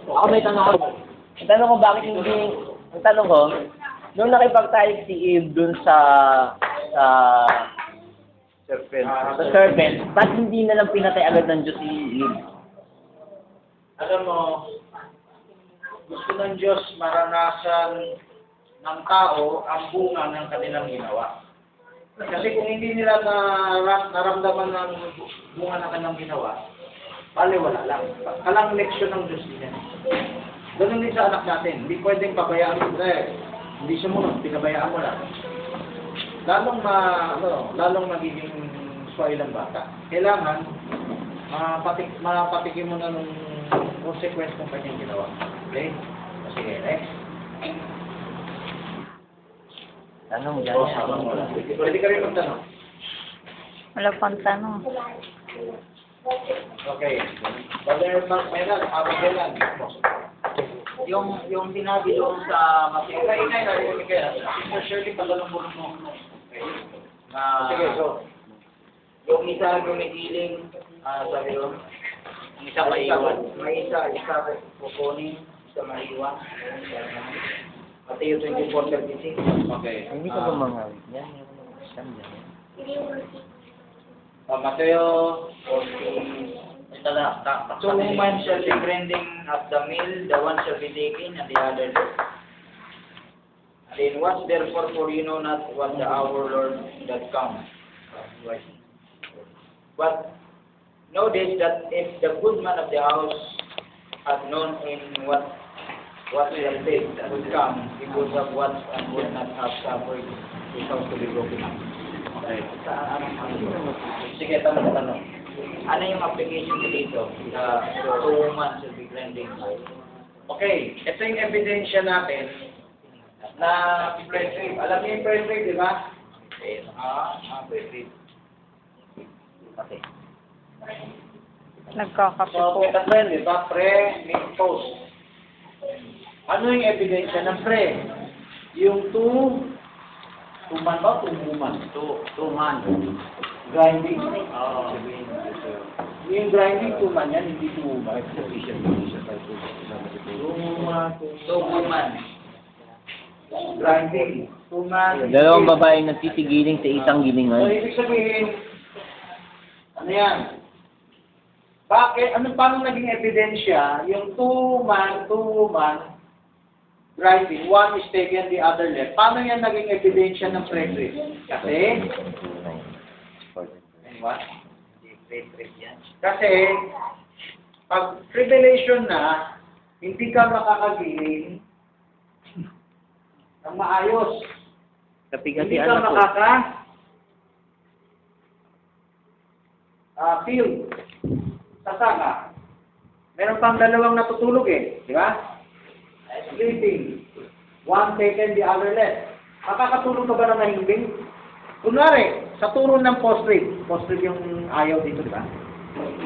Ako may tanong ko. Ang tanong ko bakit hindi, ang tanong ko, nung nakipagtalik si Eve dun sa serpent, ba't hindi na lang pinatay agad ng Diyos si Eve? Alam mo, gusto ng Diyos maranasan ng tao ang bunga ng kanilang ginawa. Kasi kung hindi nila naramdaman ng bunga ng kanilang ginawa, wala lang. Kalang leksyon ng Diyos din yan. Ganun din sa anak natin. Hindi pwedeng pabayaan mo. Hindi sumunod, pinabayaan mo lang. Lalong magiging spoil ang bata. Kailangan, mapatikin mo na nung consequence ng kanyang ginawa. Okay? Sige, next. Tanong dyan. Pwede ka rin magtanong. Wala pang tanong. Okay. Brother Mark Menan, habang kailan? Yung sinabi doon sa Mateo, Sister Shirley, palalong-bulong mo. na Sige, go. yung isa gumigiling, sabi doon, yung isa maiwan. May isa kukunin, isa maiwan. Mateo 24:36. Okay. Hindi ka ba mga yan? Saan yan? Mateo, Two women shall be grinding at the mill, the one shall be taken and the other left. Then watch therefore, for you know not what the hour Lord that comes. But know this, that if the good man of the house had known in what shall take would come, he would have watched and would not have suffered his house to be broken up. okay. Sige, tanong. Ano yung application ko dito? The two women shall be grinding. Okay, ito yung ebidensya natin na press rib. Alam niyo yung press rib, di ba? Press rib. Okay. Nagkakape So, po. kita friend, di ba? Pre, mean post. Ano yung ebidensya ng pre? Yung two-man ba? Two-man. Grinding. Yung grinding, two-man yan, hindi two-man. Two women. Grinding. Two-man. Dalawang babaeng nagtitigiling sa isang So, gilingan. ibig sabihin, ano yan? Bakit? Paano naging ebidensya? Yung two-man, two-woman, driving, one is taken, the other left. Paano yan naging ebidensya ng press-rib? Kasi, what? Kasi, pag revelation na, hindi ka makakagiling ng maayos. Kapigati Hindi ka anak ko. feel sasaka. Meron pang dalawang natutulog di ba? Sleeping. One taken, the other left. Makakatulog ka ba na mahimbing? Kunwari, sa turo ng post-rib yung ayaw dito, di ba?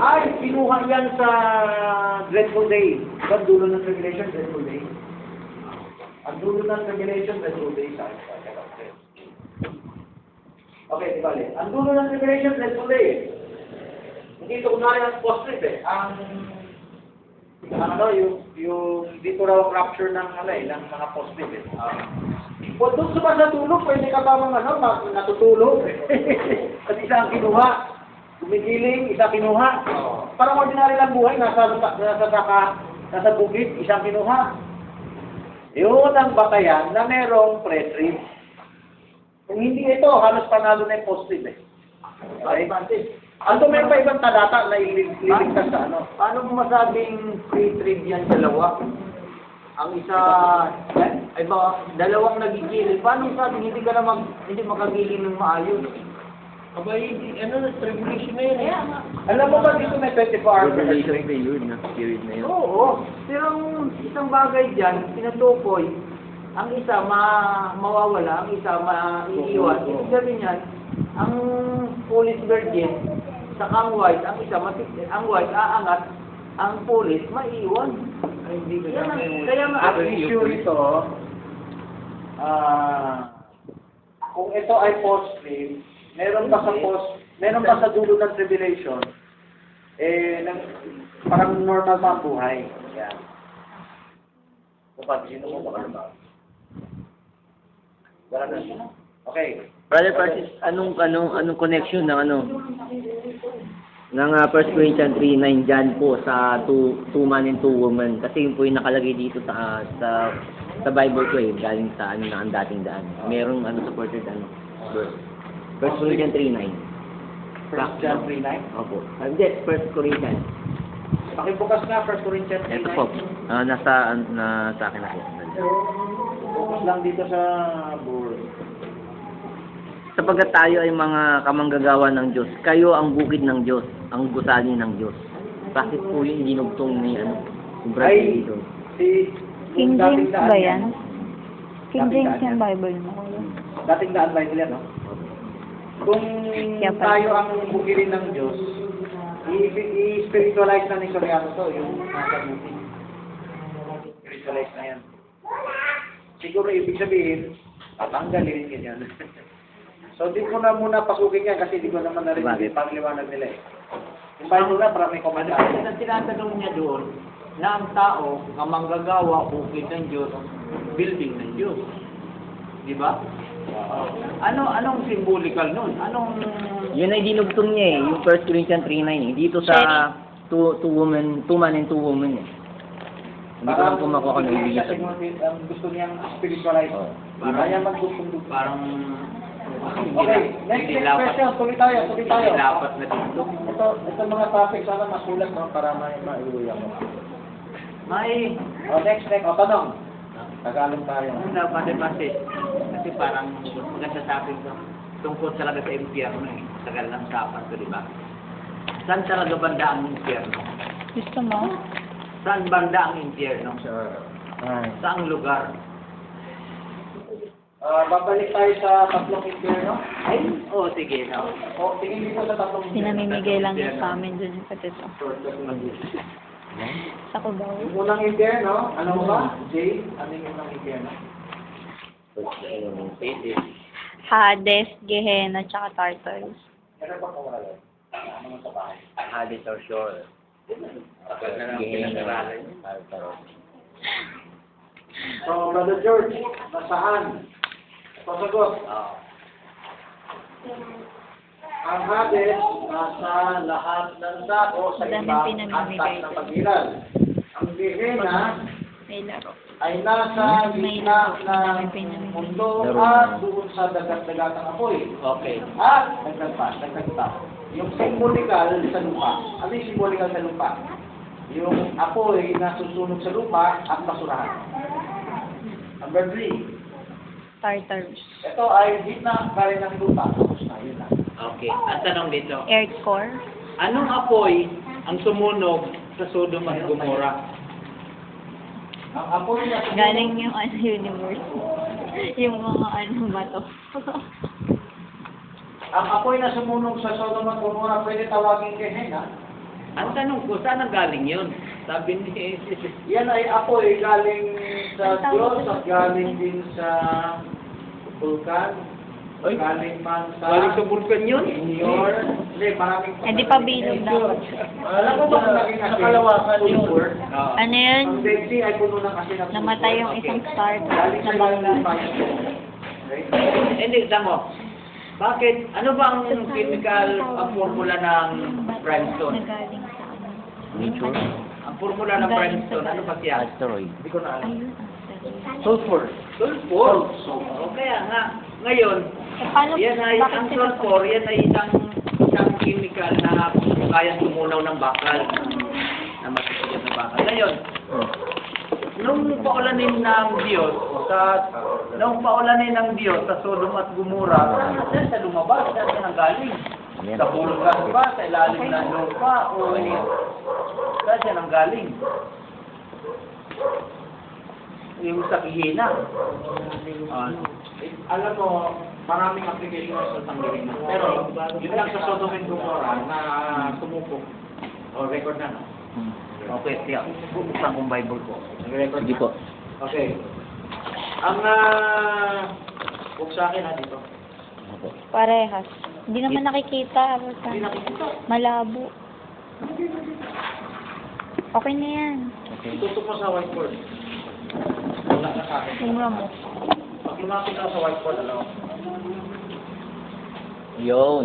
Ay, kinuha yan sa Dreadful Day. Ang dulo ng Revelation, Dreadful Day. Ang dulo ng Revelation, Dreadful Day. Okay, di ba? Ang dulo ng Revelation, Dreadful Day. Hindi ito kunwari ang post-rib yung dito raw ang rapture ng ng mga post-rib Kung doon sa natulog, pwede ka ba natutulog? Kasi isa ang kinuha. Gumigiling, isa kinuha. Parang ordinary lang buhay, nasa bukid, isang kinuha. Yun ang batayan na merong press rib. Kung hindi ito, halos panalo na yung post-rib Okay? Ano may pa ibang talata na ililigtas sa Paano mo masabing pre-trib yan dalawa? Ang isa, ay ba, dalawang nagigiling. Paano sabing hindi makagiling ng maayos? Abay, tribulation na yun Alam mo ba dito may 24 hours? Revelation of the Lord na spirit na yun. Oo. Pero ang isang bagay dyan, tinutukoy, ang isa mawawala, ang isa maiiwan. Ibig sabihin yan, ang police virgin, sa ang white, ang isa ang white aangat, ang police maiiwan. Hindi ko Kaya nga, ang issue ito, kung ito ay post-trib, meron pa sa dulo ng tribulation, Parang normal pa ang buhay. Yan. Kapag sino mo ba ba? Wala na siya. Okay. Brother Francis, anong connection ng ng 1 Corinthians 3:9 dyan po sa two man and two woman? Kasi yun po yung nakalagay dito sa Bible ko eh, galing sa na ang dating daan. Merong supported verse. 1 Corinthians 3:9. 1 John 3:9. Opo. Hindi, 1 Corinthians. Pakibukas nga 1 Corinthians 3:9. Ito po. Nasa akin na po. Focus lang dito sa board. Sapagkat tayo ay mga kamanggagawa ng Diyos, kayo ang bukid ng Diyos, ang gusali ng Diyos. Bakit po yung dinugtong ni yung brother Ay, dito? si King dating James daan ba yan? King Dating James daan yung yan. Bible mo. Dating daan Bible yan, no? Kung Kaya pala. tayo ang bukidin ng Diyos, i-spiritualize na ni Soriano to, yung nasa bukid. Spiritualize na yan. Siguro ibig sabihin, tatanggalin ganyan. So, di ko na muna pasukin yan kasi di ko naman narinig yung pangliwanag nila eh. Yung Bible na, para may komentaryo. Ang tinatanong niya doon, na ang tao, kamanggagawa, bukid ng Diyos, building ng Diyos. Di ba? Anong symbolical nun? Anong... Yun ay dinugtong niya eh, yung 1 Corinthians 3:9 eh. Dito sa two man and two women eh. Hindi ko lang kung makuha ko na ibigay Kasi sa gusto niyang spiritualize. Oo. Kaya magdugtong-dugtong. Parang... Okay, next question. Tuloy tayo. Dapat na dito. Ito mga topic, sana masulat no, para maiuya mo. May... Next. Tanong. Tagalog tayo. Ang dapat kasi parang maganda sa akin to. Tungkol talaga sa impyerno eh. Tagal ng usapan to, di ba? Saan talaga banda ang impyerno? Gusto mo? Saan banda ang impyerno? Saang lugar? Babalik tayo sa tatlong impyerno. Ay, sige. No. O, tingin dito sa tatlong Pinamimigay lang niya sa amin dun yung katito. Sa Cubao. Yung unang impyerno, ano mo ba? Jay, ano yung unang impyerno? Hades, Gehenna, tsaka Tartarus. Meron ba kung wala? Ano mo sa bahay? Hades or Shore. Tagal na lang pinag-aralan. So, Brother George, nasaan? Pasagot. Ang Hades, nasa lahat ng dako sa Daming ibang pinamimigay antas ng doon. pagilan. Ang Gehenna May laro. ay nasa gitna ng mundo at doon sa dagat-dagatang apoy. Okay. At, dagdag pa. Yung symbolical sa lupa. Ano yung symbolical sa lupa? Yung apoy na susunog sa lupa at basurahan. Number 3. Tartarus. Ito ay gitna pa rin ng lupa. Tapos na, yun na. Okay. Ang tanong dito, Earth core. anong apoy ang sumunog sa Sodom at Gomorrah? Ang apoy na susunog, Galing yung universe. Yung mga bato. ang apoy na sumunog sa Sodom at Gomorrah pwede tawagin Gehenna. Ang tanong ko, saan ang galing yun? Sabi ni Yan ay apoy galing sa Diyos at galing din sa vulkan. Ay. Galing man sa galing sa bulkan yun? Inyor. Hindi, maraming Hindi pa bilog dapat. Alam mo ba kung naging asin? Kalawakan yun. Sulfur. Oo. Ano yun? Ang Dead Sea ay puno ng asin at sulfur. Namatay yung isang star Galing na sa ibang bangga. lupa yan. Okay? Hindi, tamo. Bakit? Ano bang chemical ang formula ng brimstone? Nagaling sa ano. Nature. Ang formula ng brimstone, ano ba siya? Asteroid. Hindi ko na alam. Ayun, asteroid. Sulfur. Sulfur. O kaya nga, ngayon, Eh, paano, yan ay bakit ang sila sulfur, yan ay isang chemical na kaya tumunaw ng bakal. Na matitigas na bakal. Ngayon, nung paulanin ng Diyos sa Sodom at Gomorrah, saan siya lumabas? Saan siya nanggaling? Sa bulkan ba? Sa ilalim ng lupa? O saan siya nanggaling? Yung sa Gehenna. Alam mo, maraming application sa Gehenna. Pero, yun lang sa Sodom and Gomorrah na tumupok. O, record na, no? Okay, siya. Buksan kong Bible ko. Nag-record Sige na. po. Okay. Ang, book sa akin, ha, dito. Parehas. Hindi naman nakikita. Hindi nakikita. Malabo. Okay na yan. Okay. Tutok mo sa whiteboard. Wala na sa akin. Tingnan mo. Pag lumapit ka sa whiteboard, alam mo. Yun.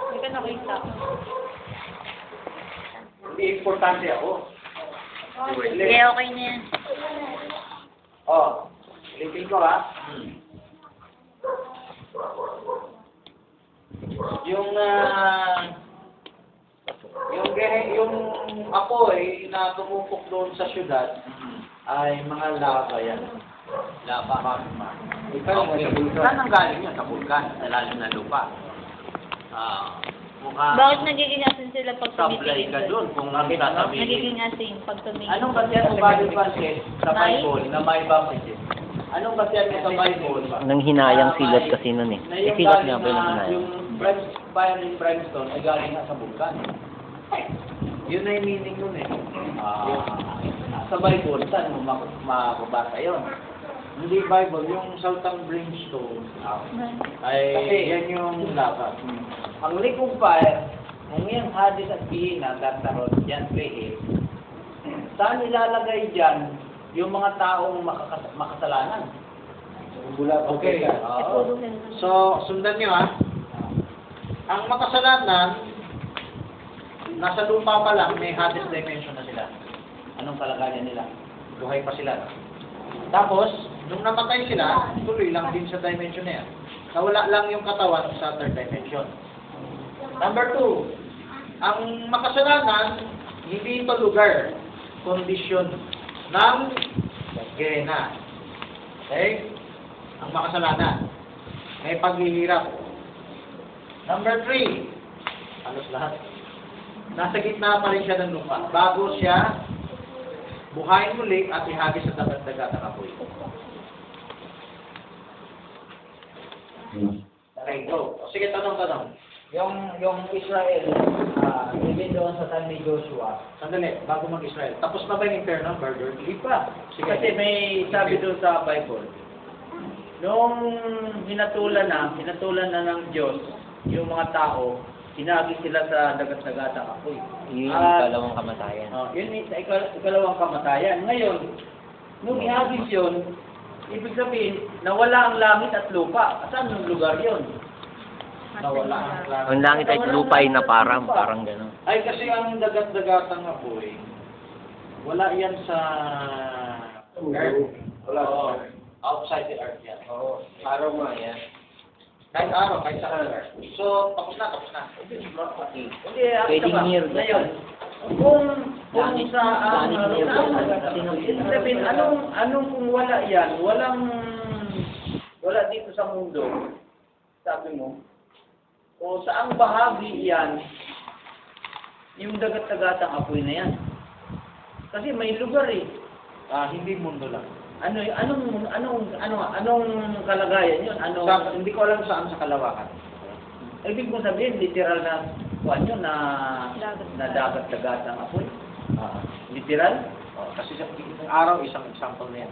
Hindi ka nakita. Hindi importante ako. Okay, okay na yan. Oh, ulitin ko ha. Yung ako na tumupok doon sa syudad ay mga lava yan. Lava. Magma. Ikaw Okay. sa bulkan. Saan ang galing yun? Sa bulkan. Sa lalim ng lupa. Bakit nagiging asin sila pag Supply tumitingin ka doon? doon kung ang sasabihin. Nagiging asin pag tumingin. Anong basihan mo ba Francis sa May? Bible na may baptism? Anong basihan mo sa Bible? Nang hinayang silot kasi nun eh. Na Eh, yung silot galing nga ba yung na hinayang? yung fire and brimstone ay galing nga sa bulkan. Yun na yung meaning nun eh. Sa Bible, saan mo makabasa yun? Hindi Bible, yung saltang brimstone ay Kasi- yan yung lava. Ang likong fire, kung yung Hades at Gehenna, Tartarot, yan play saan ilalagay dyan yung mga taong makasalanan? Okay. Oo. So, sundan nyo ha. Ang makasalanan, nasa lupa pa lang, may Hades dimension na sila. Anong kalagayan nila? Buhay pa sila. Tapos, nung namatay sila, tuloy lang din sa dimension na yan. Nawala lang yung katawan sa third dimension. Number 2, ang makasalanan, hindi ito lugar, kondisyon ng Gehenna. Okay? Ang makasalanan. May paghihirap. Number 3, halos lahat. Nasa gitna pa rin siya ng lupa. Bago siya buhayin muli at ihagis sa dagat-dagat ng apoy. Okay, go. Sige, tanong. Yung Israel, even doon sa time ni Joshua, Sandali, bago mag-Israel. Tapos na ba yung Inferno, Burger? Hindi pa. Sige. Kasi may sabi doon sa Bible, nung hinatulan na ng Diyos yung mga tao, hinagi sila sa dagat-dagatang apoy. Yun yung At- ikalawang kamatayan. Yun yung ikalawang kamatayan. Ngayon, nung ihagis yun, ibig sabihin, nawala ang langit at lupa. Saan yung lugar yun? Nawala ang langit. Ang langit ay lupa ay na parang gano'n. Ay, kasi ang dagat-dagatang apoy, wala yan sa earth. Wala sa earth. Outside the earth yan. Oo. Araw nga yan. Kahit araw, kahit sa earth. So, tapos na. Hindi, Pwedeng ba? near Ngayon, kung Langit- sa langit near ibig sabihin, anong kung wala yan, wala dito sa mundo, sabi mo, o saang bahagi yan, yung dagat-dagatang apoy na yan. Kasi may lugar eh. Hindi mundo lang. Anong kalagayan yun? Hindi ko alam saan sa kalawakan. Ibig mo sabihin, literal na kuwan yun na dagat-dagatang apoy. Literal? Kasi sa araw, isang example na yan.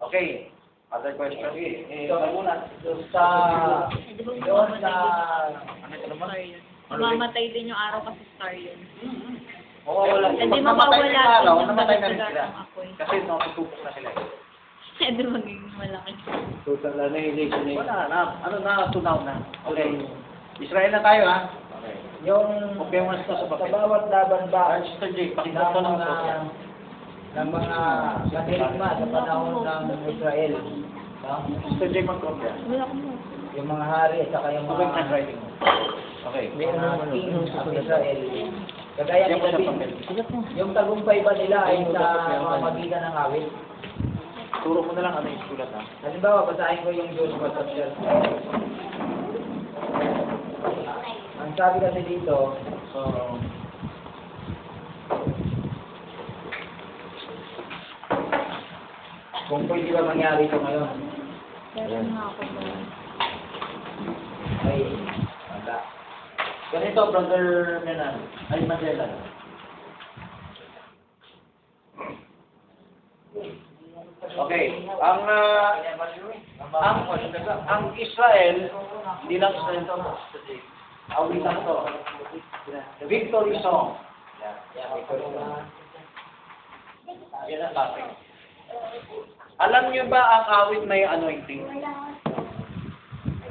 Okay. Other question? Ito muna. Doon Mamatay din yung araw kasi star yun. Wala. Hindi Pag namatay mawawala yung araw, yung namatay na rin sila. dagat-dagatang apoy. Kasi natutupok na sila. Hindi magiging malaki. Total annihilation. Wala na. Tunaw na. Okay. Israel na tayo ha. Okay. yung Okay, mas sa sa papel. bawat laban ba Sister J, ng pakita ko ng ng mga mandirigma sa panahon ng Israel, no? Sister J, mag-copy. Wala ko mo. Yung mga hari at saka yung Okay, mga handwriting mo. Okay. kings of Israel. Kagaya ni Yan mo sa David, papel. yung tagumpay ba nila ay sa pamamagitan ng awit? Turo mo na lang ano yung sulat ha. Halimbawa, basahin ko yung Joshua chapter 5. Ang sabi kasi dito, So, kung pwede ba mangyari ito ngayon, Meron nga ako doon. ay wala. ganito, Brother Menan. Ay, Mandela. Okay. Ang Israel, hindi lang Israel ito. Awitan to. Victory song. Yan ang topic. Alam niyo ba ang awit may anointing?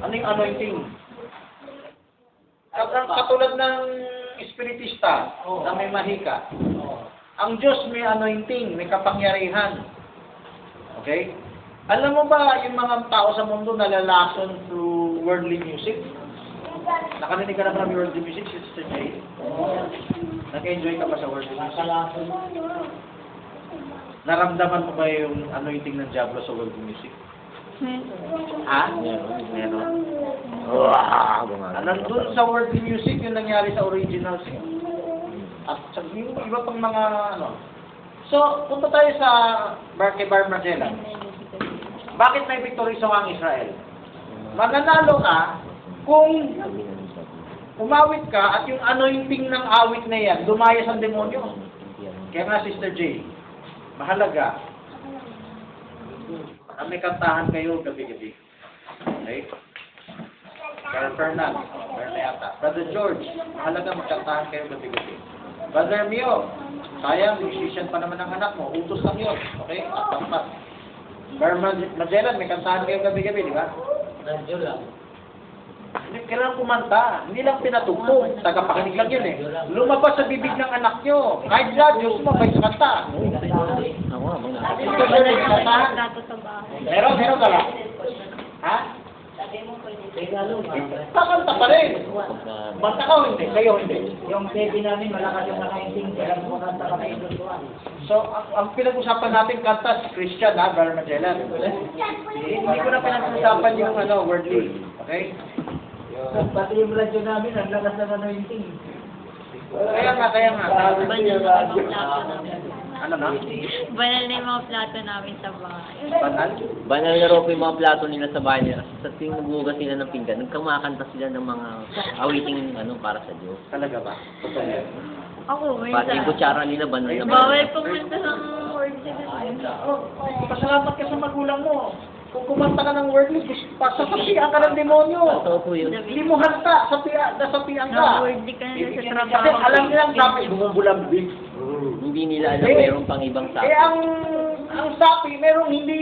Ano yung anointing? Katulad ng espiritista na may mahika. Ang Diyos may anointing, may kapangyarihan. Okay? Alam mo ba yung mga tao sa mundo nalalason through worldly music? Nakarinig ka na ba ng worldly music, Sister Jay? Nag-enjoy ka ba sa worldly music? Naramdaman mo ba yung anointing ng Diablo sa worldly music? Ha? Meron. Wow! Nandun sa worldly music yung nangyari sa original sin. At sa yung iba pang mga ano. So, punta tayo sa kay Bar Magellan. Bakit may victory song ang Israel? Mananalo ka kung umawit ka at yung anointing ng awit na yan, lumayas ang demonyo. Kaya nga, Sister J, mahalaga na may kantahan kayo gabi-gabi. Okay? Brother Fernand, meron na yata. Brother George, mahalaga magkantahan kayo gabi-gabi. Brother Mio, sayang, musician pa naman ang anak mo. Utos lang yun. Okay? At tampat. Brother Magellan, may kantahan kayo gabi-gabi, di ba? Radyo lang. Hindi kailangan kumanta. Hindi lang pinatugtog. Tagapakinig lang yun eh. Lumabas sa bibig ng anak nyo. Kahit radyo, sumabay sa kanta. Ako, mga Ito ba yung kantahan? Plato sa bahay. Meron ka lang. Ha? Kakanta pa rin. Banta ka o hindi? Kayo hindi. Yung baby namin, malakas yung nakainting. Kaya kumakanta ka na inutuan. So, ang pinag-usapan natin kanta si Christian, ha, Brother Magellan. Hindi ko na pinag-usapan yung worldly. Okay? Pati yung radyo namin, ang lakas na nanointing. Kaya nga. Banal na yung mga plato namin. Ano na? Banal na yung mga plato namin sa bahay. Banal? Banal na raw po yung mga plato nila sa bahay nila. Sa tuwing nagbuhugas sila ng pinggan, nagkamakanta sila ng mga awiting para sa Diyos. Talaga ba? Totoo yan. Ako, Pati yung kutsara nila, banal na Bawal pumunta ng word sa Pasalamat ka sa magulang mo. Kung kumanta ka ng wordly, pasasapian ka ng demonyo. Totoo po yun. Hindi mo hanta, nasapian ka. Wordly ka na sa Kasi trabaho. alam nilang sapi, bumubulambing. Hindi nila alam mayroong pang ibang Eh, sapi. ang sapi, merong hindi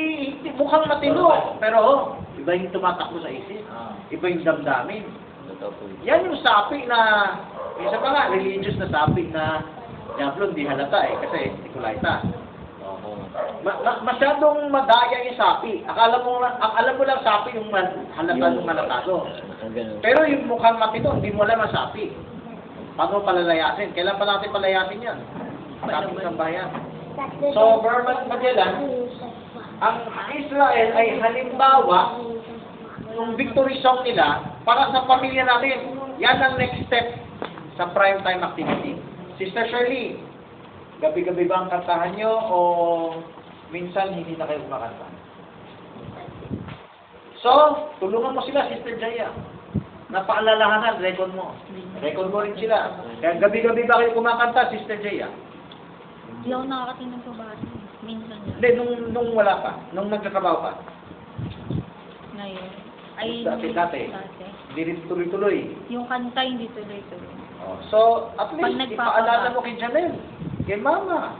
mukhang matino. Pero, iba yung tumatakbo sa isip. Iba yung damdamin. Totoo po yun. Yan yung sapi na, isa pa nga, religious na sapi na Diablo, hindi halata eh, kasi Nicolaita. Oo. Masyadong madaya yung sapi. Alam mo lang sapi yung halata ng malatado. Ang ganun. Pero yung mukhang matino, hindi mo alam ang sapi. Paano palalayasin? Kailan pa natin palayasin yan? Sabi ng bayan. So, Brother Magellan, ang Israel ay halimbawa yung victory song nila para sa pamilya natin. Yan ang next step sa prime time activity. Sister Shirley, gabi-gabi ba ang kantahan nyo o minsan hindi na kayo kumakanta? So, tulungan mo sila, Sister Jaya. Napaalalahanan, record mo. Record mo rin sila. Kaya gabi-gabi ba kayo kumakanta, Sister Jaya? Hindi ako nakakatingin sa bahay. Minsan lang. Hindi, nung wala pa. Nung nagkatrabaho pa. Ngayon. Ay, Dati. dati. Hindi rin tuloy-tuloy. Yung kanta hindi tuloy-tuloy. Oh, so, at Pag least, nagpapaka- ipaalala mo kay Janelle, kay Mama.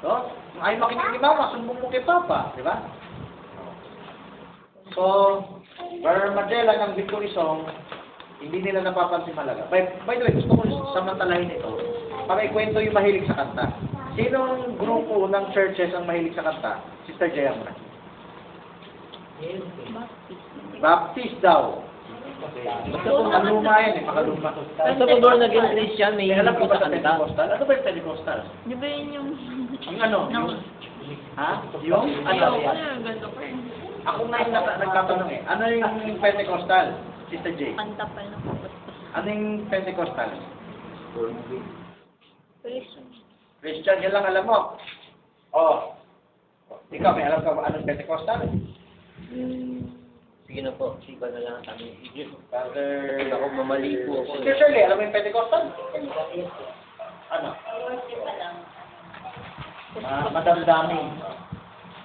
No? Kung ayaw makinig ni Mama, sumbong mo kay Papa. Di ba? So, Brother Magellan, ang victory song, hindi nila napapansin malaga. By the way, gusto ko samantalahin ito para ikwento yung mahilig sa kanta. Sinong grupo ng churches ang mahilig sa kanta? Sister Jaya mo na. Baptist. Baptist daw. Basta kung maluma yan eh, makaluma. Basta po ba naging Christian, may Alam hilig ko po ba sa sa kanta? Pentecostal? Ano ba yung Pentecostal? Di ba yun yung... Yung ano? No. Ha? Yung? Ano? Ano, ganito ko yun. Ako nga yung nagtatanong eh. Ano yung Pentecostal? Sister J. Kanta pa lang po. Ano yung Pentecostal? Christian. Christian, yan lang alam mo. Oh. Ikaw, may alam ka ba anong Pentecostal? Sige na po, siba na lang kami. Brother... Ako, mamali po ako. Sister Shirley, alam mo yung Pentecostal? Ano? Madamdaming.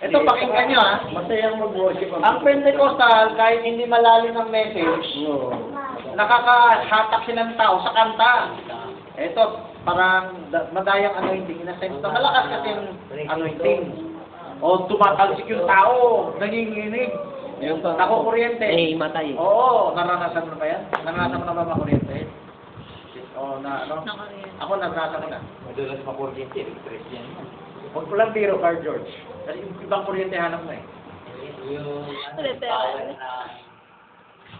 Ito, pakinggan nyo ha. Masayang mag-worship Ang Pentecostal, kahit hindi malalim ang message, nakakahatak silang tao sa kanta. Ito, parang madayang anointing in a sense na malakas kasi yung anointing. O tumatalsik yung tao, nanginginig. Yung pa, Nakukuryente. matay. Oo, naranasan mo na ba yan? Naranasan mo na ba makuryente? O na ano? Nakarin. Ako naranasan ko na. Madalas makuryente, stress yan. Huwag ko lang biro, Carl George. Kasi yung ibang kuryente hanap mo eh. Literal.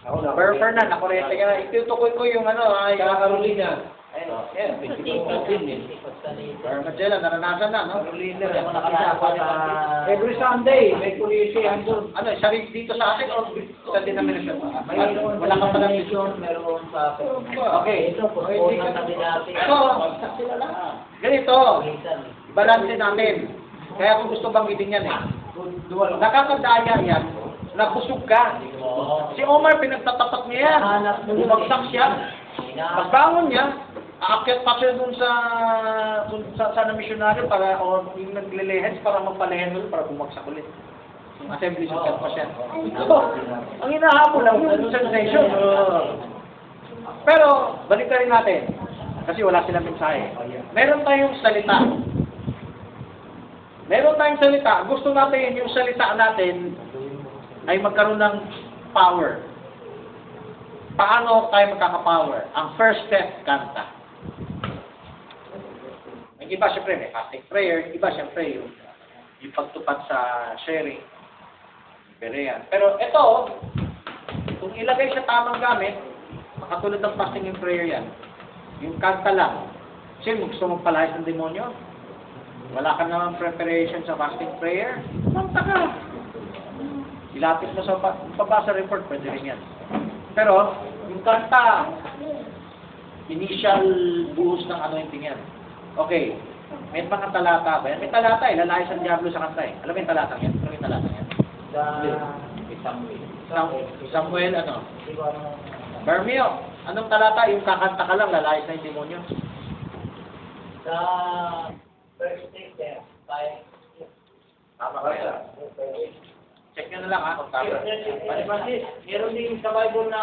Ako na. Fernand, nakuryente ka na. Itutukoy ko yung ano, yung Carolina. Ayun, Magellan, naranasan na, no? Every Sunday, may kuryente yan doon. Ano, sarili dito sa atin o sa denomination? Wala ka pa ng mission. Meron sa Okay. ito, pupunta na din natin. Ito, ganito, balanse natin. Kaya kung gusto banggitin yan eh. Nakakadaya yan, nabusog ka. Si Omar, pinagtatapat niya yan. Bumagsak siya. Pagbangon niya, aakyat pa siya dun sa misyonaryo para, o yung naglilehens para magpalehen doon para bumagsak ulit. Yung assembly sukat pa siya. So, ang hinahabol lang yung sensation. Pero, balik rin natin. Kasi wala silang mensahe. Meron tayong salita. Meron tayong salita. Gusto natin yung salita natin ay magkaroon ng power. Paano tayo magkaka-power? Ang first step, kanta. Ang iba, siyempre, may fasting prayer. Iba, siyempre, yung pagtupad sa sharing. Pero ito, kung ilagay sa tamang gamit, makatulad ng fasting and prayer yan. Yung kanta lang. Kasi gusto mong palayas ng demonyo. Wala ka naman preparation sa fasting prayer. Kanta ka. Ilapit mo sa pabasa report, pwede rin yan. Pero, yung kanta, initial buhos ng anointing yan. Okay, may mga talata ba yan? May talata eh, lalayas ang diablo sa kanta eh. Alam mo yung talata yan? Alam mo yung talata yan? Samuel, ano? Bermeo, anong talata? Yung kakanta ka lang, lalayas na yung demonyo. Sa first step, Tama ka yan. Check nyo na lang ha, kung tama. Francis, meron din sa Bible na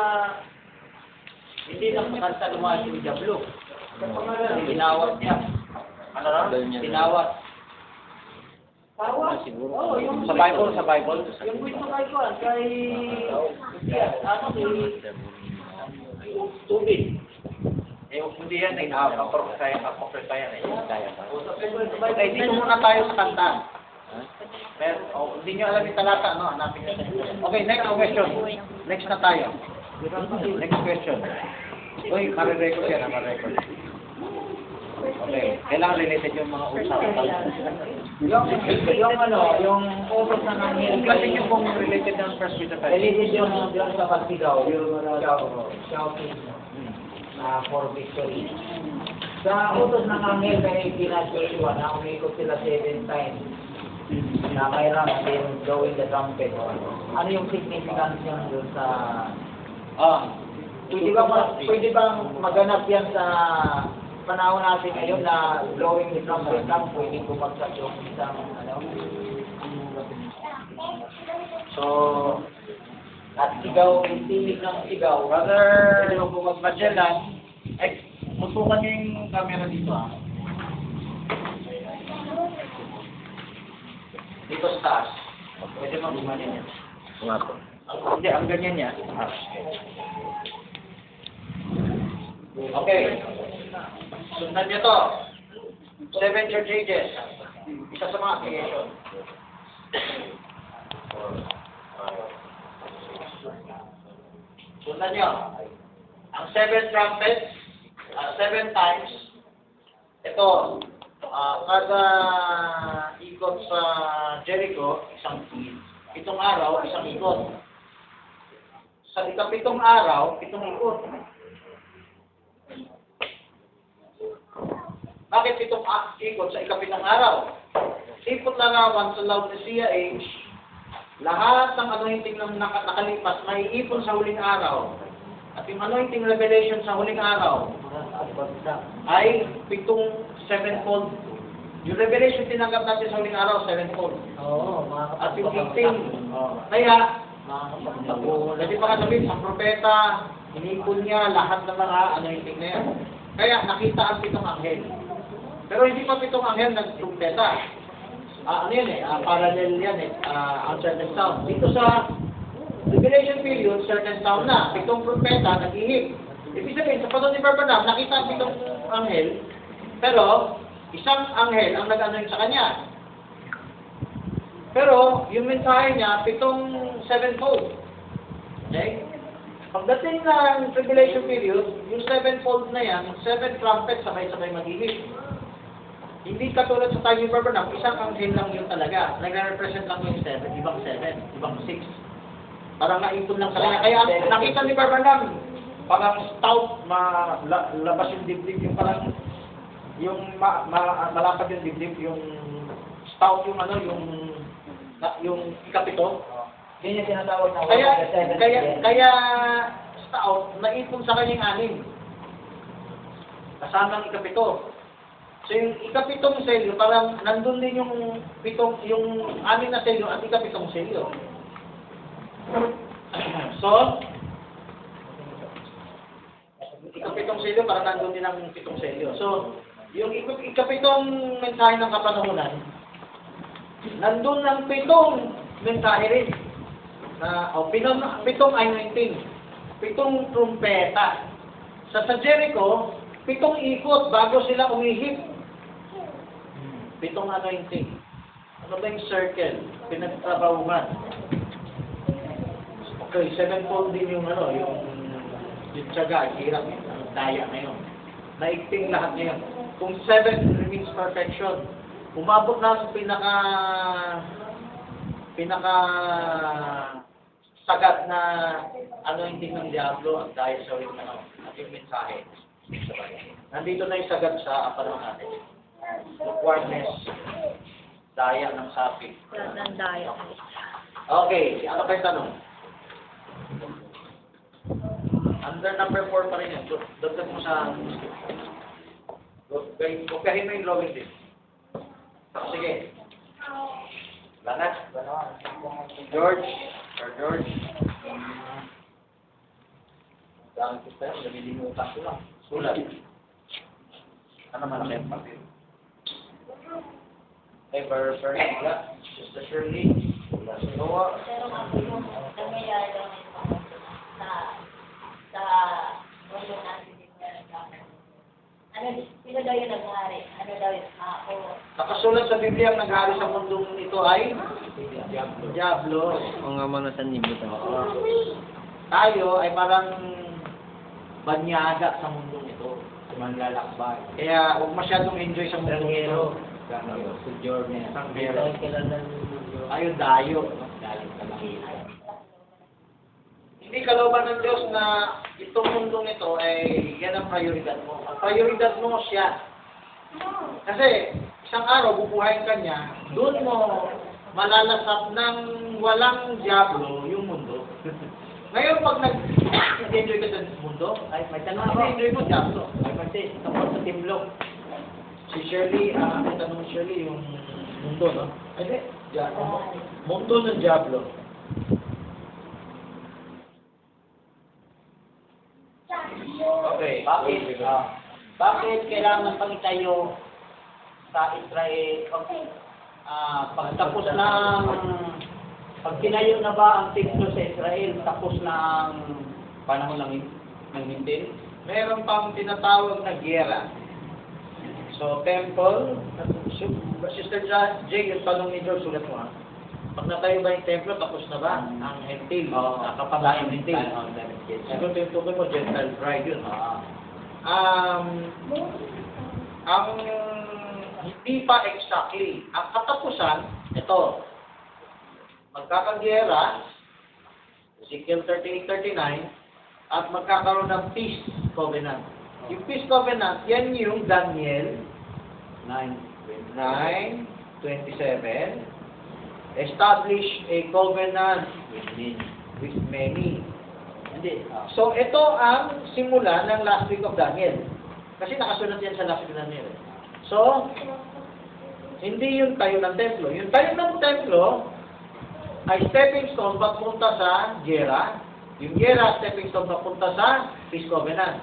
hindi lang makanta lumayas yung Diablo. Tinawat niya. Ano na? Tinawat. Tawat? Oo, yung Sa Bible, sa Bible. yung gusto kay Juan, kay ano, kay tubig. Eh, hindi yan eh, apocrypha yan eh. Sa Okay, dito muna tayo sa kanta. Pero, hindi nyo alam yung talata, no? Hanapin nyo. Okay, next question. Next na tayo. Next question. Uy, marirecord yan, marirecord. Okay, kailangan related yung mga usapan. yung ano, yung utos na nangyayari. Kasi nyo kung related ng first Peter 5. Related yung sa pagsigaw, yung shouting na for victory. Sa utos ng angel kay Joshua na umikot sila 7 times na mayroon din blowing the trumpet. Ano yung significance niya doon sa... Pwede bang maganap yan sa panahon natin ngayon na blowing the trumpet lang, pwede bumagsak yung isang ano? So, at sigaw, tinig ng sigaw. Brother Magellan, musukan niyo yung camera dito ah. Dito sa taas. Pwede mo gumanin yan. Nga po. Hindi, ang ganyan niya. Okay. Sundan niyo to. 7 church ages. Isa sa mga creation. Sundan niyo. Ang 7 trumpets, 7 times, ito, kada ikot sa Jericho, isang pitong araw, isang ikot. Sa ikapitong araw, 7 ikot. Bakit 7 ikot sa ikapitong araw? Sipot larawan sa Laodicea age, lahat ng anointing ng nakalipas may ipon sa huling araw. At yung anointing revelation sa huling araw ay 7-fold. Yung revelation tinanggap natin sa huling araw, 7-fold. Oo, At yung 18. Kaya, kasi baka sabihin, ang propeta, Inipon niya lahat ng mga anointing na yan. Kaya nakita ang 7 anghel. Pero hindi pa 7 anghel nagtrumpeta. Ano yan parallel yan uncertain sound. Dito sa Revelation period, certain sound na. 7 trumpeta, nag-ihip. Ibig sabihin, sa panahon ni Barbanam, nakita ang 7 anghel, pero isang anghel ang nag-anoint sa kanya. Pero, yung mensahe niya, 7-fold. Okay? Pagdating ng tribulation period, yung 7-fold na yan, 7 trumpets sabay-sabay mag-ihip. Hindi katulad sa time ni Barbanam, isang anghel lang yun talaga. Nagre-represent lang yung 7, ibang 6. Parang naipon lang sa kanya. Kaya nakita ni Barbanam, parang stout, labas yung dibdib, yung parang, yung malapad yung dibdib, yung stout yung yung ikapito. Yun yung tinatawag na Kaya stout, naipon sa kanyang 6. Kasama ang ikapito. So yung ikapitong selyo, parang nandun din yung 6 na selyo at ikapitong selyo. So, ikapitong selyo, parang nandun din ang 7 selyo. So, yung ikapitong mensahe ng kapanahunan, nandun ang 7 mensahe rin. Pitong anointing, 7 trumpeta. Sa Jericho, 7 ikot bago sila umihip. 7 anointing. Ano ba yung circle? Pinagtrabahuman. Okay, 7-fold din yung yung tiyaga, hirap yung daya ngayon. Naigting lahat ngayon. Kung 7 means perfection, umabot na sa pinaka sagat na anointing ng Diablo ang dahil sa rin at yung mensahe. Nandito na yung sagat sa panahon natin. Lukewarmness, daya ng sapi. Ng daya. Okay, ano pa yung tanong? Under number 4 pa rin yan. Dagdag mo sa Huwagkahin mo yung drawing din. Sige. Langat. George. Sir George. Dahil ko tayo, nalilimutan ko lang. Sulat. Ano malaki ang papel? Hey, Bernard. Sister Shirley. Noah. Pero kasi yung nangyayari sa mundo natin din sino daw yung naghari? Ano daw yung Nakasulat sa Biblia ang naghari sa mundong ito ay Diablo. Ang ama na sanlibutan. Tayo ay parang banyaga sa mundong ito. Manlalakbay. Kaya huwag masyadong enjoy sa mundong ito. Sanggero. Tayo dayo. Hindi kalooban ng Diyos na itong mundong ito ay yan ang prioridad mo. Ang prioridad mo siya. Kasi isang araw bubuhayin ka niya, doon mo malalasap ng walang Diablo yung mundo. Ngayon pag nag-enjoy ka sa mundo, ay may tanong ako, enjoy mo Diablo. Ay kasi tungkol sa timlok. Si Shirley, ang tanong ni Shirley yung mundo, no? Ay di, Diablo. Mundo ng Diablo. Okay. Bakit kailangan pang itayo sa Israel pagtapos ng pag tinayo na ba ang templo sa Israel tapos na ang panahon ng Hintil? Meron pang tinatawag na giyera. So, temple, Sister Jay, yung tanong ni George, sulat mo ha. Pag natayo ba yung templo, tapos na ba ang Hintil? Kapag ang Hintil. Siguro tinutukoy mo, Gentile bride yun. Ang hindi pa exactly. Ang katapusan, ito, magkakagyera, Ezekiel 38:39, at magkakaroon ng peace covenant. Yung peace covenant, yan yung Daniel 9:27. Establish a covenant with many. So, ito ang simula ng last week of Daniel. Kasi nakasunod yan sa last week of Daniel. So, hindi yung tayo ng templo. Yung tayo ng templo ay stepping stone pagpunta sa gera. Yung gera, stepping stone papunta sa Peace Covenant.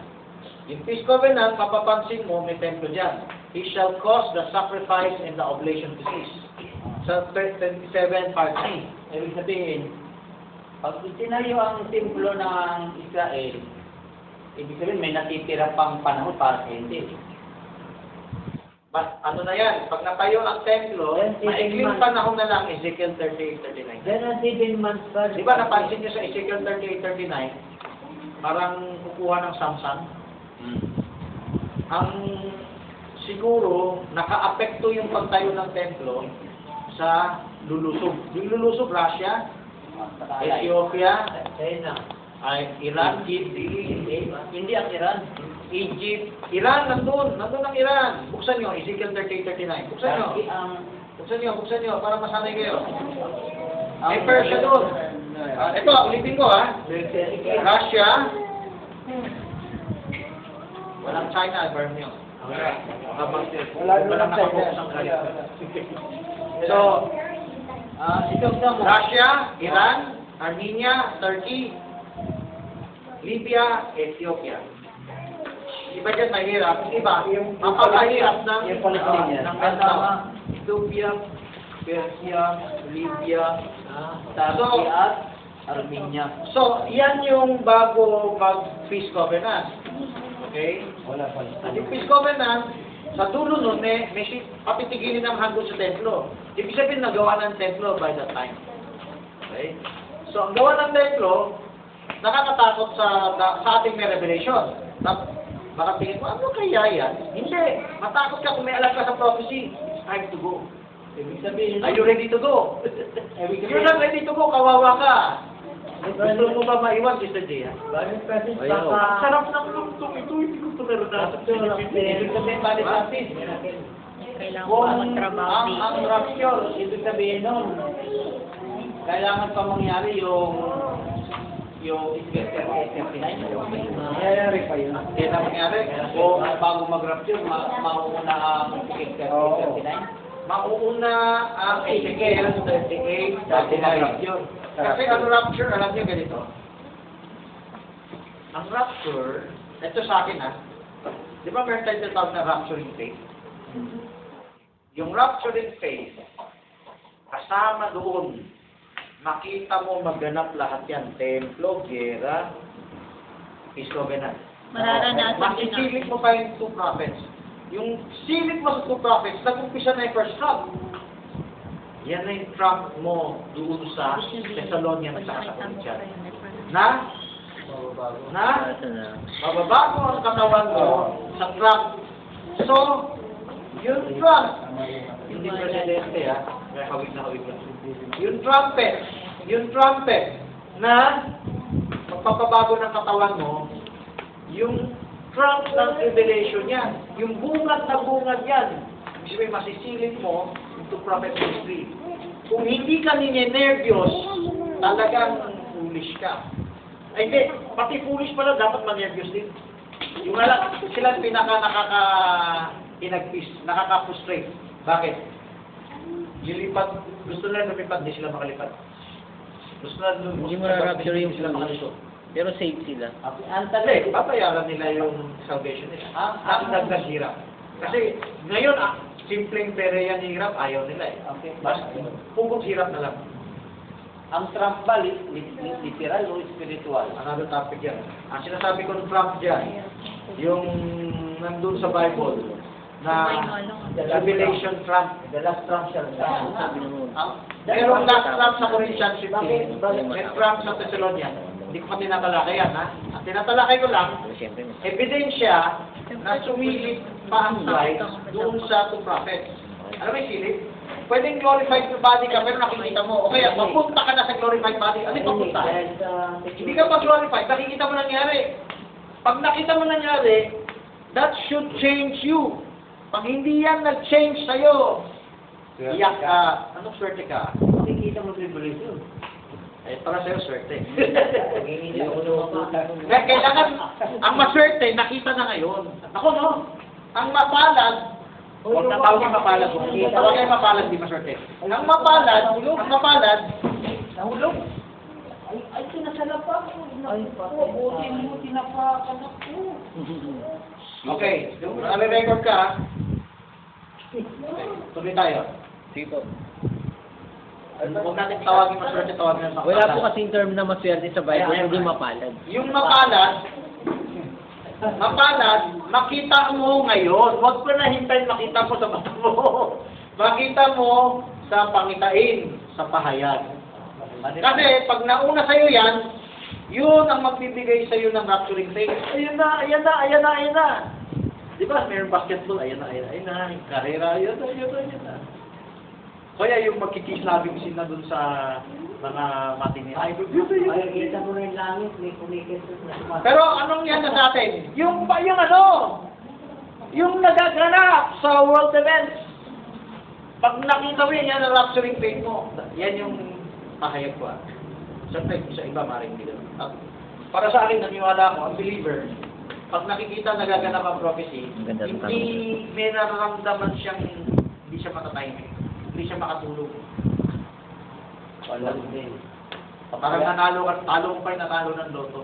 Yung Peace Covenant, mapapansin mo, may templo dyan. He shall cause the sacrifice and the oblation to cease. Sa 27 part C. Ibig sabihin, pag itinayo ang templo ng Israel, ibig sabihin may natitira pang panahon para sa hindi. Ano na yan? Pag natayo ang templo, maikling panahon na lang, Ezekiel 38-39. Then, 7 months pa. Di ba napansin niyo sa Ezekiel 38-39, parang kukuha ng Samsung? Ang siguro, naka-apekto yung pagtayo ng templo sa lulusog. Yung lulusog, Russia, Ethiopia, China. Iran, Hindi ang Iran. Egypt, Iran, nandun ang Iran. Buksan nyo, Ezekiel 38-39. Buksan nyo, para masanay kayo. May Persia doon. Ito, ulitin ko ha. Russia, walang China, burn nyo. Walang nakapokus ang kaya. So, Russia, Iran, Armenia, Turkey, Libya, Ethiopia. Iba dyan mahirap. Iba, mapakahirap ng Kasama Ethiopia, Persia, Libya, Turkey at Armenia. So, yan yung bago mag-Peace Covenant. Okay? At yung Peace Covenant, sa dulo nun, may papitigilin ng handog sa templo. Ibig sabihin, nagawa ng templo by that time. Okay? So, ang gawa ng templo, nakakatakot sa ating may revelation. Baka tingin mo, ano kaya yan? Hindi. Matakot ka kung may alam ka sa prophecy. It's time to go. Ibig sabihin, Are you ready to go? If you're not ready to go, kawawa ka. Gusto mo ba maiwan, Sister Gia? Ang sarap ng lungtong ito. Hindi ko ito naranasan sa Pilipinas. ibig sabihin, balik natin. Kailangan Kung pa magtrabaho ang dito. rapture, ibig sabihin nun, kailangan pa mangyari yung Ezekiel 39. Nangyayari pa yun. Hindi na mangyari. Kung bago mag-rapture, mauuna ang Ezekiel 39. Mauuna ang Ezekiel 38 bago mag-rapture. Kasi ang rapture, alam niyo ganito. Ang rapture, ito sa akin di ba meron tayong tinatawag na rapture in faith? Yung rapture in faith, kasama doon, makita mo maganap lahat yan. Templo, gera, Peace Covenant. Mararanasan din Masisilip mo pa yung two prophets. Yung silip mo sa two prophets, nag-umpisa na yung first trump. Yan na yung trump mo doon sa Thessalonians at sa Corinthians. Na mababago ang katawan mo sa trump. So, yung trump, hindi presidente may hawig na. Yung trumpet na magpapabago ng katawan mo, yung trump ng revelation yan, yung bungad na bungad yan, ibig sabihin masisilip mo into prophet ministry. Kung hindi ka ninenervyos, talagang foolish ka. Ay hindi, pati foolish pala dapat manervyos din. Yung sila nakaka-frustrate. Bakit? Lilipad, gusto nila lumipad, hindi sila makalipad. Gusto nila Hindi mo na-rapture yung sila makalisot. pero safe sila. Hindi, babayaran nila yung salvation nila. Ang naghirap. Kasi ngayon, simpleng pere yan hirap, ayaw nila eh. Okay. Basta, pugot hirap na lang. Ang Trump ba, literal o spiritual? Another topic yan. Ang sinasabi ko ng Trump dyan, yung nandun sa Bible, na Revelation Trump, The last Trump siya. merong last Trump sa Corinthians 15, may Trump sa Thessalonians. Hindi ko pa tinatalakay yan, ha? Ang tinatalakay ko lang, Siyempre, ebidensya na sumilip pa ang Christ doon sa two prophets. Ano may silip? Pwedeng glorified body ka, pero nakikita mo. O kaya, mapunta ka na sa glorified body. Ano yung papunta? Hindi ka pa glorified, nakikita mo nangyari. Pag nakita mo nangyari, that should change you. Pag hindi yan nag-change sa'yo, iyak ka. Anong swerte ka? Nakikita mo tribulation. Eh, para sa'yo, swerte. Kailangan, ang maswerte, nakita na ngayon. Ako, no? Ang mapalad, huwag na tawag yung mapalad. Kung tawag yung mapalad, di maswerte. Ang mapalad, nahulog. Ay, sinasalapan ko. Ay, buti tinapakan ako. Okay, nare-record ka. Okay, tuloy tayo. Sige po. Huwag natin tawagin maswerte, tawagin ng Wala po kasing term na maswerte sa Bible, hindi mapalad. Yung mapalad, makita mo ngayon. Huwag pa na hintayin makita mo sa mata mo. Makita mo sa pangitain, sa pahayag. Kasi pag nauna sa'yo yan, yun ang magbibigay sa'yo ng rapturing faith. Ayan na. Di ba, mayroong basketball, ayan na. Karera, ayan na. Kaya yung magkikislabing sila dun sa mga matini. Ay, Kita mo na yung langit, may kumikita na sumasalapan. pero anong yan na sa atin? Yung nagaganap sa world events. Pag nakita mo yan ang rapturing faith mo, yan yung pahayag ko. Siyempre, sa iba maring hindi ganun. Para sa akin, naniwala ako, ang believer, pag nakikita nagaganap ang prophecy, Ang ganda ng hindi may nararamdaman siyang hindi siya matatahimik, hindi siya makatulog. Parang talo mo pa yung natalo ng loto.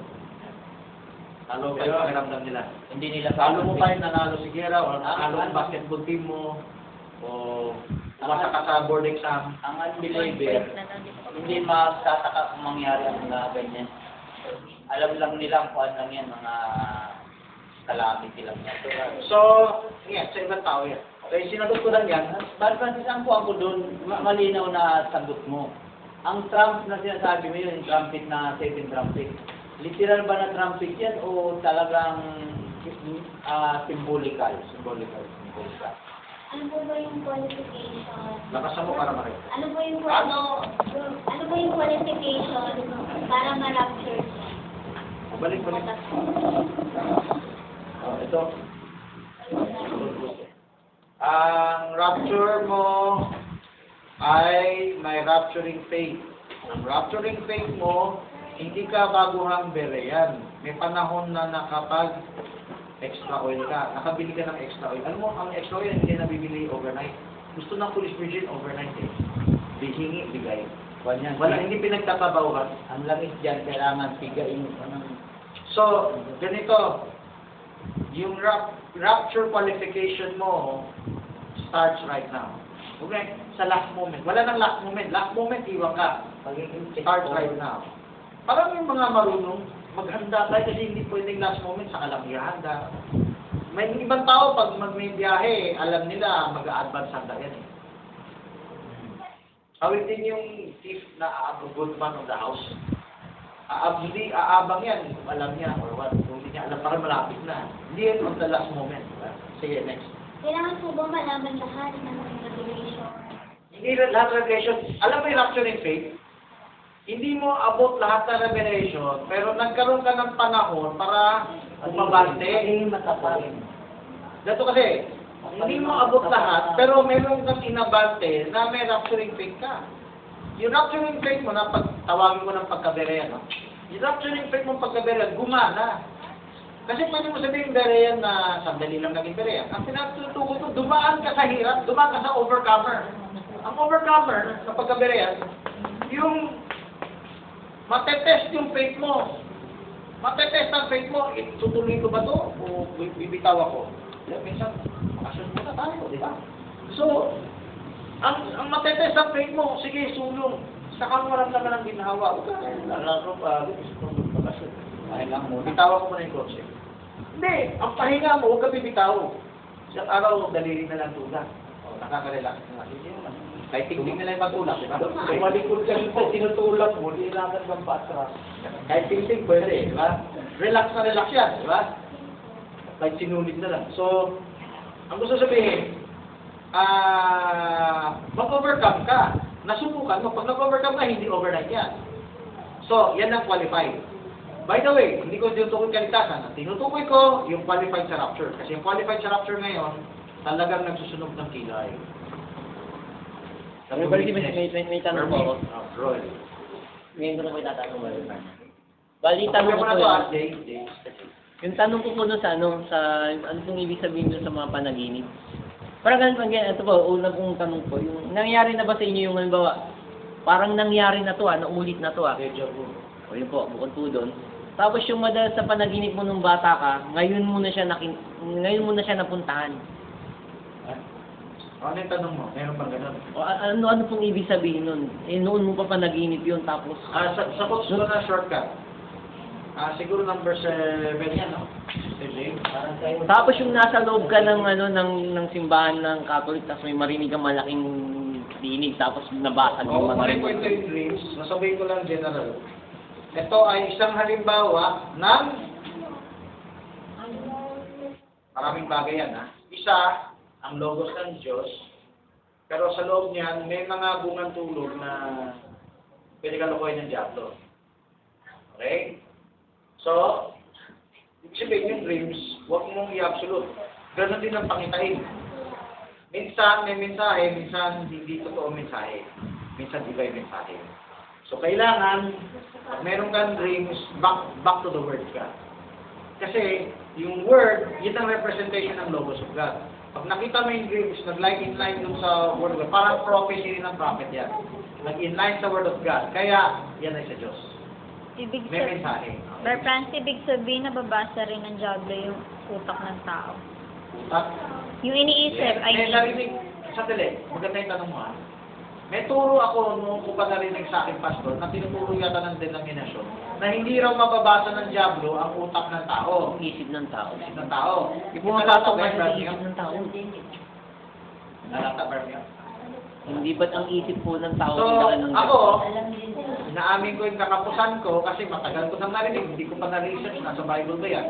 Talo pa yung pakiramdam nila. Hindi nila Talo mo pa yung nanalo si Gera o nanalo ang basketball team mo o umasa ka sa board exam. Ang unbeliever, hindi magtataka kung mangyari ang mga ganyan. Alam lang nila kung ano lang yan, mga calamity lang yan. So, yan, sa ibang tao yan. Okay, sinagot ko lang yan. But Francis, ang kuha ko doon, malinaw na sagot mo. Ang trump na sinasabi mo yun, yung trumpet na 7 trumpet. Literal ba na trumpet yan o talagang symbolical? Ano po ba yung qualification? Lakas mo para marin. Ano po yung qualification para ma-rapture siya? Balik. Ito. Ang rapture mo ay may rapturing faith. Ang rapturing faith mo, hindi ka baguhang Berean. May panahon na nakapag extra oil ka. Nakabili ka ng extra oil. Alam mo, ang extra oil hindi nabibili overnight. Gusto ng Police Virgin overnight eh. Bihingi, bigay. Wala, hindi pinagtatabawhan. Ang langis dyan, kailangan pigain. So, ganito, yung rapture qualification mo starts right now. Okay? Sa last moment. Wala nang last moment. Last moment, iwan ka. Starts right now. Parang yung mga marunong, maghanda tayo kasi hindi pwedeng last moment sa lang ihanda. May ibang tao, pag may biyahe, alam nila mag-a-advance handa yan eh. Awit din yung thief na good man of the house. Aabang yan, kung alam niya, or what, kung hindi niya alam, parang malapit na. Hindi yan on the last moment. Sige, next. Kailangan po ba malaman lahat ng revelation? Hindi lahat revelation. Alam mo yung rapturing faith? Hindi mo abot lahat ng revelation, pero nagkaroon ka ng panahon para umabante. Dato kasi, hindi mo abot lahat, pero meron kang inabante na may rapturing faith ka. Yung rapturing faith mo na tawagin mo ng pagkaberean, no? Yung rapturing faith mo pagkaberean, gumana. Kasi pwede mo sabihin berean na sandali lang naging berean. Ang pinatutuko ko, dumaan ka sa hirap, dumaan ka sa overcomer. Ang overcomer sa pagkaberean, yung matetest yung faith mo. Matetest ang faith mo, tutuloy ko ba to? O bibitaw ako? Minsan, makasunod mo na tayo, di ba? So, ang matetest ang faith mo, sige, sulong. Saka mo maramdaman ng ginhawa. Lalaro pa, pagkasunod. Ay lang mo, bitawan ko muna yung kotse. Hindi, ang pahinga mo, huwag ka bibitaw. Isang araw, daliri na lang tulak. O, nakaka-relax na. Hindi naman. Kahit tingting na lang yung patulak, di ba? Kung malikod ka rin po, tinutulak mo, di ilangan kang paatras. Kahit tingting, pwede, di ba? Relax na relax yan, di ba? Kahit sinulid na lang. So, ang gusto sabihin, mag-overcome ka. Nasubukan mo. Pag nag-overcome ka, hindi overnight yan. So, yan ang qualified. By the way, hindi ko tinutukoy kaligtasan. Ang tinutukoy ko, yung qualified sa rapture. Kasi yung qualified sa rapture ngayon, talagang nagsusunog ng kilay. May tanong po ako. Roy. Ngayon ko na may tatanong mo. Bali, tanong Tanong ko mo na po to, yun. Yung tanong ko po doon sa ano pong ibig sabihin doon sa mga panaginip. Parang ganun, ito po, una kong tanong po, yung nangyari na ba sa inyo yung halimbawa, parang nangyari na to naulit na to Deja vu. O yun po, bukod po doon. Tapos yung madalas sa panaginip mo nung bata ka, ngayon mo na siya napuntahan. Ano yung tanong mo? Meron bang ganun? O ano pong ibig sabihin nun? Eh noon mo pa panaginip yun, tapos... Sa coach ko na shortcut. Siguro number 7 yan, no? Parang tayo. Tapos yung nasa loob ka ng ng simbahan ng Catholic, tapos may marinig kang malaking dinig, tapos nabasag yung mga Kung kwento yung dreams, nasabihin ko lang general. Ito ay isang halimbawa ng maraming bagay yan, ha? Isa, ang logos ng Diyos, pero sa loob niyan, may mga bungang tulog na pwede ka lukuhin ng diablo. Okay? So, ibig sabihin yung dreams, huwag mong i-absolute. Ganon din ang pangitain. Minsan may mensahe, minsan hindi totoo mensahe. Minsan iba yung mensahe. So, kailangan, pag meron kang dreams, back to the Word ka. Kasi, yung Word, yun ang representation ng Logos of God. Pag nakita mo yung dreams, nag-line in line dun sa Word of God, parang prophecy ng prophet yan. Nag-inline sa Word of God. Kaya, yan ay sa Diyos. Ibig May sabihin, mensahe. Brother Franz, ibig sabihin nababasa rin ng Diablo yung utak ng tao. At, Yung iniisip ay may narinig, sandali, maganda yung tanong mo, ha? May turo ako nung ko pa narinig sa akin, pastor, na tinuturo yata ng denominasyon, na hindi raw mababasa ng Diablo ang utak ng tao. Ang isip ng tao. Ng tao. Pumapasok ba sa isip ng tao? Nalata, Birmingham. Hindi ba't ang isip po ng tao? So, ang ako, inaamin ko yung kakapusan ko kasi matagal ko nang narinig, hindi ko pa na-research, nasa Bible ba yan.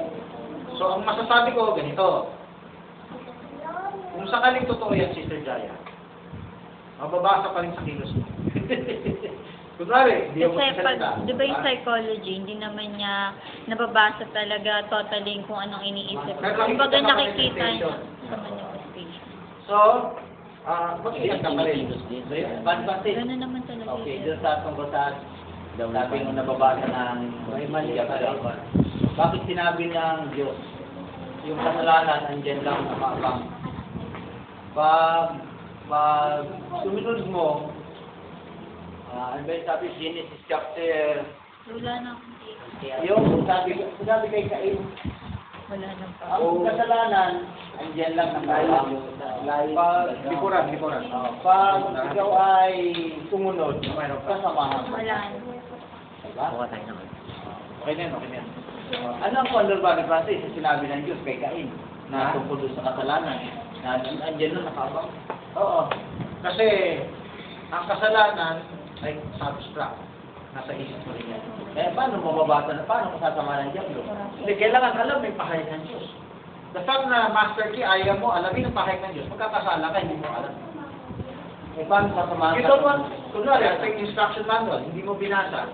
So, ang masasabi ko, ganito. Kung sakaling totoo yan, Sister Jaya, mababasa pa rin sa kilos mo. Kunwari, hindi ako kasi magsalita. di ba yung psychology, hindi naman niya nababasa talaga totally kung anong iniisip. Pero Kumbaga nakikita nakikita niya manifestation. sa manifestation. So, mag-iingat ka pa rin. Ganun naman talaga. Okay, yun. doon sa tungkol sa sabi mo nababasa ng Diablo. Bakit sinabi ng Diyos yung kasalanan andyan lang nakakang? Pag sumunod mo, ano ba yung sabi, Genesis chapter, Wala na. yung sabi kay Cain, Wala na pa. ang kasalanan, andyan lang nakakang. Likuran. Pag ikaw ay sumunod, kasamahan ka. Wala na. Diba? Buka tayo naman. Okay na yan. Ano ang Condor Francis sa sinabi ng Diyos kay Cain na tungkol doon sa kasalanan? Na andyan na nakabang. Oo. Kasi, ang kasalanan ay substract. Nasa isip mo rin yan. Eh, paano mababasa na? Paano kasasama ng Diablo? Hindi, kailangan alam may pahayag ng Diyos. The fact na master key, ayaw mo, alamin ang pahayag ng Diyos. Magkakasala ka, hindi mo alam. Eh, paano sasamahan You don't want, kunwari, sa instruction manual, hindi mo binasa.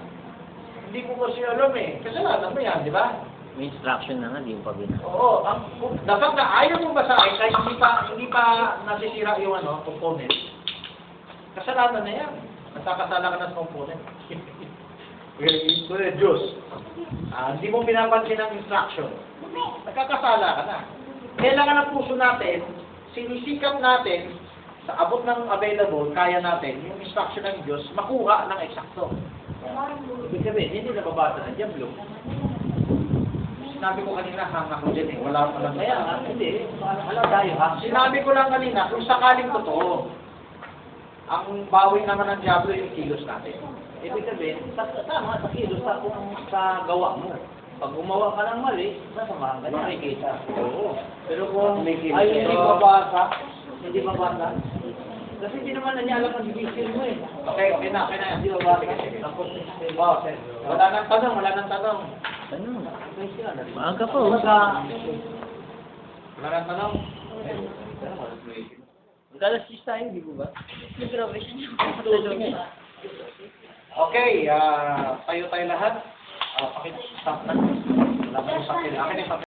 Hindi mo kasi alam eh. Kasalanan mo yan, di ba? May instruction na nga, di mo pa binasa. Oo, the fact na ayaw mo basahin, kahit hindi pa nasisira yung component. Kasalanan na yan. Nagkakasala ka na sa component. Ito na Diyos. Hindi mo pinapansin ang instruction. Nagkakasala ka na. Kailangan ng puso natin, sinisikap natin, sa abot ng available, kaya natin, yung instruction ng Diyos, makuha ng eksakto. Ibig sabihin, hindi nababasa ng Diablo. Sinabi ko kanina, hang ako dyan eh. Wala ko lang. Kaya nga, hindi. Alam tayo, ha? Sinabi ko lang kanina, kung sakaling totoo, ang bawi naman ng Diablo yung kilos natin. Ibig sabihin, tama, sa kilos, sa gawa mo. Pag gumawa ka ng mali, nasamahan ka niya. Makikita. Oo. Pero kung ay hindi mabasa, kasi hindi naman na niya alam ang division mo eh. Okay na. Hindi mabasa. Tapos, Wala nang tanong. Ano? may siya na. Maaga po. Wala nang tanong. Magkalas tayo, di ba? Grabe siya. Okay, tayo lahat. Pakistop na. Wala mo yung sakil. Akin yung sakil.